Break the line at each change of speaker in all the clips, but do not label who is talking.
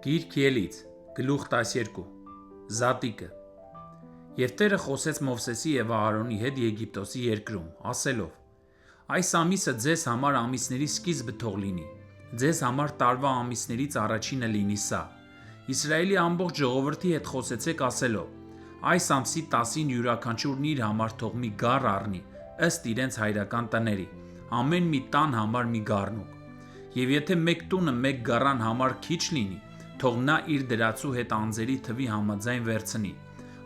Գիրք Ելից, գլուխ 12, Զատիկը։ Եվ Տերը խոսեց Մովսեսի և Ահարոնի հետ Եգիպտոսի երկրում, ասելով. Այս ամիսը ձեզ համար ամիսների սկիզբը թող լինի, ձեզ համար տարվա ամիսներից առաջինը լինի սա։ Իսրայելի ամբողջ ժողովրդի հետ խոսեցեք ասելով. այս ամսի 10-ին յուրաքանչյուրն իր համար թող մի գառ առնի, ըստ իրենց հայրական տների, ամեն մի տան համար մի գառնուկ։ Եվ եթե մեկ տունը մեկ գառան համար քիչ լինի, թող նա իր դրածու հետ անձերի թվի համաձայն վերցնի,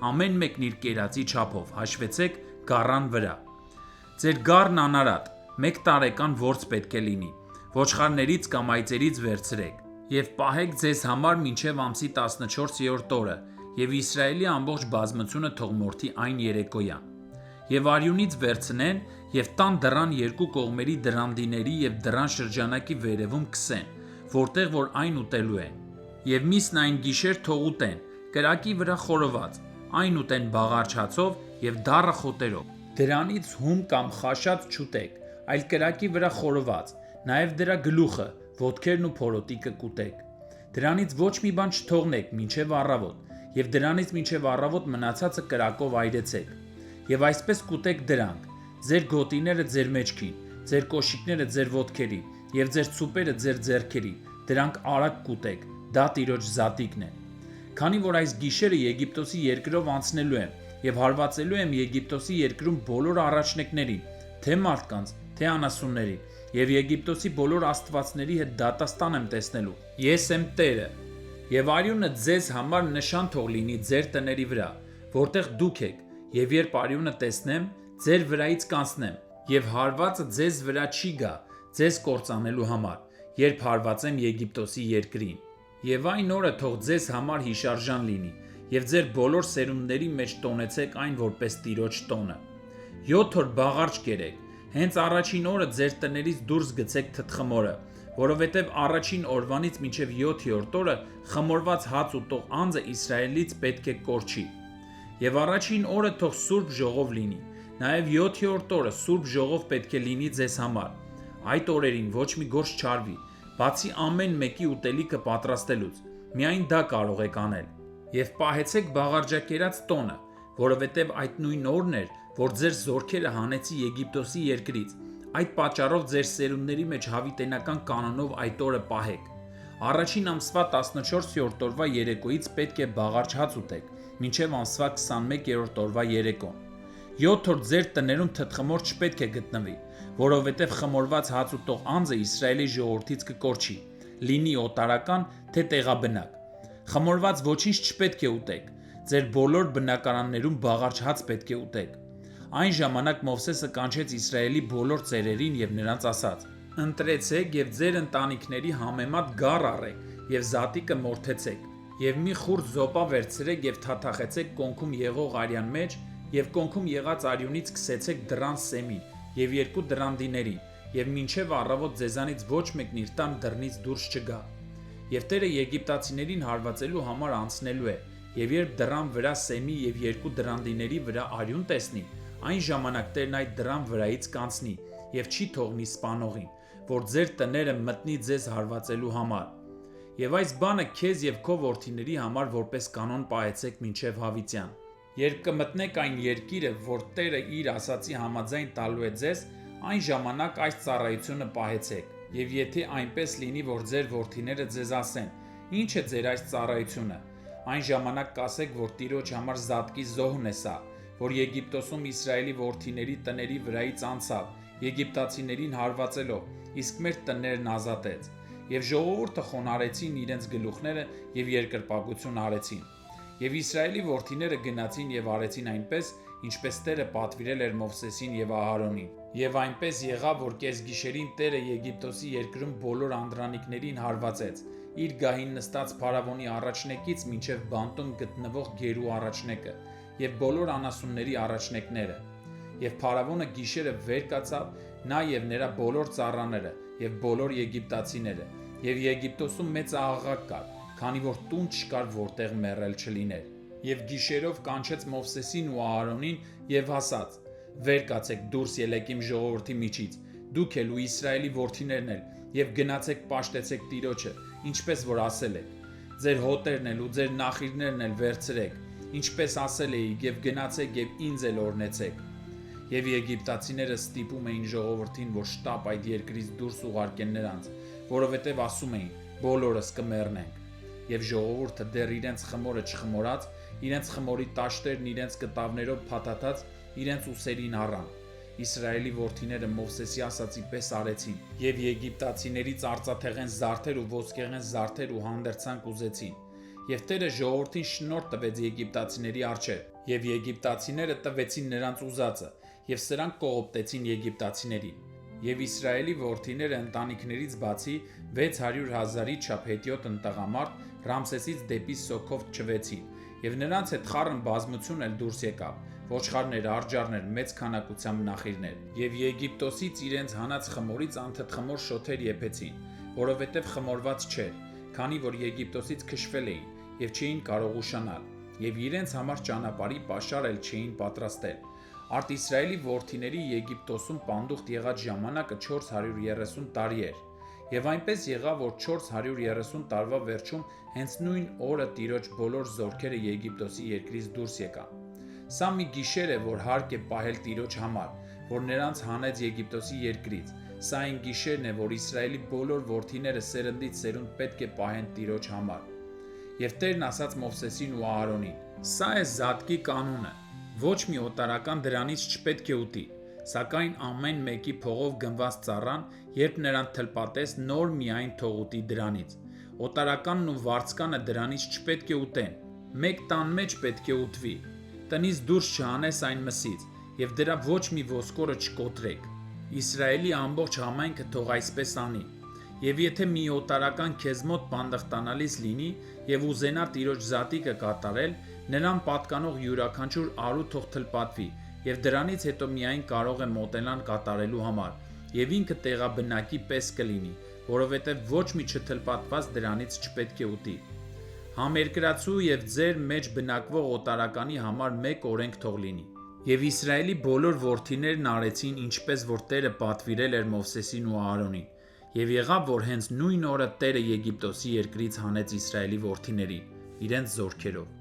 ամեն մեկն իր կերածի չափով, հաշվեցեք գառան վրա։ Ձեր գառն անարատ, 1 տարեկան որձ պետք է լինի, ոչխարներից կամ այծերից վերցրեք, եւ պահեք ձեզ համար մինչև ամսի 14-րդ օրը, եւ Իսրայելի ամբողջ բազմությունը թող մորթի այն երեկոյան։ Եվ արյունից վերցնեն եւ տան դռան երկու կողմերի դրանդիների եւ դռան շրջանակի վերևում քսեն, որտեղ որ այն ուտելու են։ Եվ միսն այն գիշեր թող ուտեն, կրակի վրա խորոված, այն ուտեն բաղարջացով եւ դառը խոտերով։ Դրանից հում կամ խաշած չուտեք, այլ կրակի վրա խորոված, նաեւ դրա գլուխը, ոտքերն ու փորոտիկը կուտեք։ Դրանից ոչ մի բան չթողնեք մինչև առավոտ, եւ դրանից մինչև առավոտ մնացածը կրակով այրեցեք։ Եվ այսպես կուտեք դրանք, ձեր գոտիները ձեր մեջքին, ձեր կոշիկները ձեր ոտքերի, եւ ձեր ցուպերը ձեր ձեռքերի, դրանք արագ կուտեք, դա Տիրոջ զատիկն է։ Քանի որ այս գիշերը Եգիպտոսի երկրով անցնելու եմ, եւ հարվածելու եմ Եգիպտոսի երկրում բոլոր առաջնեկներին, թե մարդկանց, թե անասունների, եւ Եգիպտոսի բոլոր աստվածների հետ դատաստան եմ տեսնելու։ Ես եմ Տերը։ Եվ արյունը ձեզ համար նշան թող լինի ձեր տների վրա, որտեղ դուք եք, եւ երբ արյունը տեսնեմ, ձեր վրայից կանցնեմ, եւ հարվածը ձեզ վրա չի գա, ձեզ կործանելու համար, երբ հարվածեմ Եգիպտոսի երկրին։ Եվ այն օրը թող ձեզ համար հիշարժան լինի, եւ ձեր բոլոր սերունդների մեջ տոնեցեք այն որպես Տիրոջ տոնը։ 7 օր բաղարջ կերեք, հենց առաջին օրը ձեր տներից դուրս գցեք թթխմորը, որովհետև առաջին օրվանից մինչև 7-րդ օրը խմորված հաց ուտող անձը Իսրայելից պետք է կորչի։ Եվ առաջին օրը թող սուրբ ժողով լինի, նաև 7-րդ օրը սուրբ ժողով պետք է լինի ձեզ համար։ Այդ օրերին ոչ մի գործ չարվի, բացի ամեն մեկի ուտելիքը պատրաստելուց, միայն դա կարող եք անել։ Եվ պահեցեք բաղարջակերած տոնը, որովհետև այդ նույն օրն էր, որ ձեր զորքերը հանեցի Եգիպտոսի երկրից, այդ պատճառով ձեր սերունդների մեջ հավիտենական կանոնով այդ օրը պահեք։ Առաջին ամսվա 14-րդ օրվա երեկոյից պետք է բաղարջ հաց ուտեք, մինչև ամսվա 21-րդ օրվա երեկոն։ 7 օր ձեր տներում թթխմոր չպետք է գտնվի, որովհետև խմորված հաց ուտող անձը Իսրայելի ժողովրդից կկորչի, լինի օտարական, թե տեղաբնակ։ Խմորված ոչինչ չպետք է ուտեք, ձեր բոլոր բնակարաններում բաղարջ հաց պետք է ուտեք։ Այն ժամանակ Մովսեսը կանչեց Իսրայելի բոլոր ծերերին եւ նրանց ասաց. ընտրեցեք եւ ձեր ընտանիքների համեմատ գառ առեք եւ զատիկը մորթեցեք եւ մի խուրձ զոպա վերցրեք եւ թաթախեցեք կոնքում եղող արյան մեջ եւ կոնքում եղած արյունից քսեցեք դռան սեմին եւ երկու դռանդիներին եւ մինչեւ առավոտ ձեզանից ոչ մեկն իր տան դռնից դուրս չգա։ Եվ Տերը եգիպտացիներին հարվածելու համար անցնելու է եւ երբ դռան վրա սեմի եւ երկու դռանդիների վրա արյուն տեսնի, այն ժամանակ Տերն այդ դռան վրայից կանցնի եւ չի թողնի սպանողին, որ ձեր տները մտնի ձեզ հարվածելու համար։ Եվ այս բանը քեզ եւ քո որդիների համար որպես կանոն պահեցեք մինչեւ հավիտյան։ Երբ կմտնեք այն երկիրը, որ Տերը իր ասացի համաձայն տալու է ձեզ, այն ժամանակ այս ծառայությունը պահեցեք։ Եվ եթե այնպես լինի, որ ձեր որդիները ձեզ ասեն. «Ինչ է ձեր այս ծառայությունը», այն ժամանակ կասեք, որ Տիրոջ համար զատկի զոհն է սա, որ Եգիպտոսում Իսրայելի որդիների տների վրայից անցավ, եգիպտացիներին հարվածելով, իսկ մեր տներն ազատեց։ Եվ ժողովուրդը խոնարհեցին իրենց գլուխները եւ երկրպագություն արեցին։ Եվ Իսրայելի որդիները գնացին եւ արեցին այնպես, ինչպես Տերը պատվիրել էր Մովսեսին եւ Ահարոնին։ Եվ այնպես եղավ, որ կեսգիշերին Տերը Եգիպտոսի երկրում բոլոր անդրանիկներին հարվածեց, իր գահին նստած փարավոնի առաջնեկից մինչև բանտում գտնվող գերու առաջնեկը եւ բոլոր անասունների առաջնեկները։ Եվ փարավոնը գիշերը վեր կացավ, նա եւ նրա բոլոր ծառաները եւ բոլոր եգիպտացիները, եւ Եգիպտոսում մեծ աղաղակ կար, քանի որ տուն չկար, որտեղ մեռել չլիներ։ Եվ գիշերով կանչեց Մովսեսին ու Ահարոնին եւ ասաց. «Վեր կացեք, դուրս ելեք իմ ժողովրդի միջից, դուք էլ ու Իսրայելի որդիներն էլ, եւ գնացեք պաշտեցեք Տիրոջը, ինչպես որ ասել եք։ ձեր հոտերն էլ ու ձեր նախիրներն էլ վերցրեք, ինչպես ասել էի, եւ գնացեք եւ ինձ էլ օրհնեցեք։ Եվ եգիպտացիները ստիպում էին ժողովրդին, որ շտապ այդ երկրից դուրս ուղարկեն նրանց, որովհետև ասում էին. բոլորս կմեռնենք։ Եվ ժողովուրդը դեռ իրենց խմորը չխմորած, իրենց խմորի տաշտերն իրենց կտավներով փաթաթած, իրենց ուսերին առան։ Իսրայելի որդիները Մովսեսի ասացի պես արեցին, եւ եգիպտացիներից արծաթեղեն զարդեր ու ոսկեղեն զարդեր ու հանդերձանք ուզեցին։ Եվ Տերը ժողովրդին շնորհ տվեց եգիպտացիների առջև, եւ եգիպտացիները տվեցին նրանց ուզածը, եւ սրանք կողոպտեցին եգիպտացիներին։ Եվ Իսրայելի որդիները ընտանիքներից բացի 600,000-ի չափ հետիոտ ընտղամարդ Ռամսեսից դեպի Սոքով չվեցին, եւ նրանց հետ խառն բազմություն էլ դուրս եկավ, ոչխարներ, արջառներ, մեծ քանակությամբ նախիրներ, եւ Եգիպտոսից իրենց հանած խմորից անթթխմոր շոթեր եփեցին, որովհետեւ խմորված չէր, քանի որ Եգիպտոսից քշվել էին եւ չէին կարող ուշանալ, եւ իրենց համար ճանապարհի պաշար էլ չէին պատրաստել։ Արտիսրայելի որդիների Եգիպտոսում պանդուխտ եղած ժամանակը 430 տարի էր, եւ այնպես եղավ, որ 430 տարվա վերջում հենց նույն օրը Տիրոջ բոլոր զորքերը Եգիպտոսի երկրից դուրս եկան։ Սա մի գիշեր է, որ հարկ է պահել Տիրոջ համար, որ նրանց հանեց Եգիպտոսի երկրից։ Սա այն գիշերն է, որ Իսրայելի բոլոր որդիները սերնդից սերունդ պետք է պահեն Տիրոջ համար։ Եվ Տերն ասաց Մովսեսին ու Ահարոնին. «Սա է զատկի կանոնը։ Ոչ մի օտարական դրանից չպետք է ուտի, սակայն ամեն մեկի փողով գնված ծառան, երբ նրան թլպատես, նոր միայն թող ուտի դրանից։ Օտարականն ու վարձկանը դրանից չպետք է ուտեն։ Մեկ տան մեջ պետք է ուտվի։ Տնից դուրս չհանես այն մսից, եւ դրա ոչ մի ոսկորը չկոտրեք։ Իսրայելի ամբողջ համայնքը թող այսպես անի։ Եվ եթե մի օտարական քեզ մոտ պանդխտանալիս լինի եւ ուզենա Տիրոջ զատիկը կատարել, նրան պատկանող յուրաքանչյուր արու թող թլպատվի, եւ դրանից հետո միայն կարող է մոտենան կատարելու համար, եւ ինքը տեղաբնակի պես կլինի, որովհետեւ ոչ մի չթլպատված դրանից չպետք է ուտի։ Համերկրացու եւ ձեր մեջ բնակվող օտարականի համար մեկ օրենք թող լինի։ Եվ Իսրայելի բոլոր որդիներն արեցին, ինչպես որ Տերը պատվիրել էր Մովսեսին ու Ահարոնին։ Եվ եղավ, որ հենց նույն օրը Տերը Եգիպտոսի երկրից հանեց Իսրայելի որդիներին, իրենց զորքերով։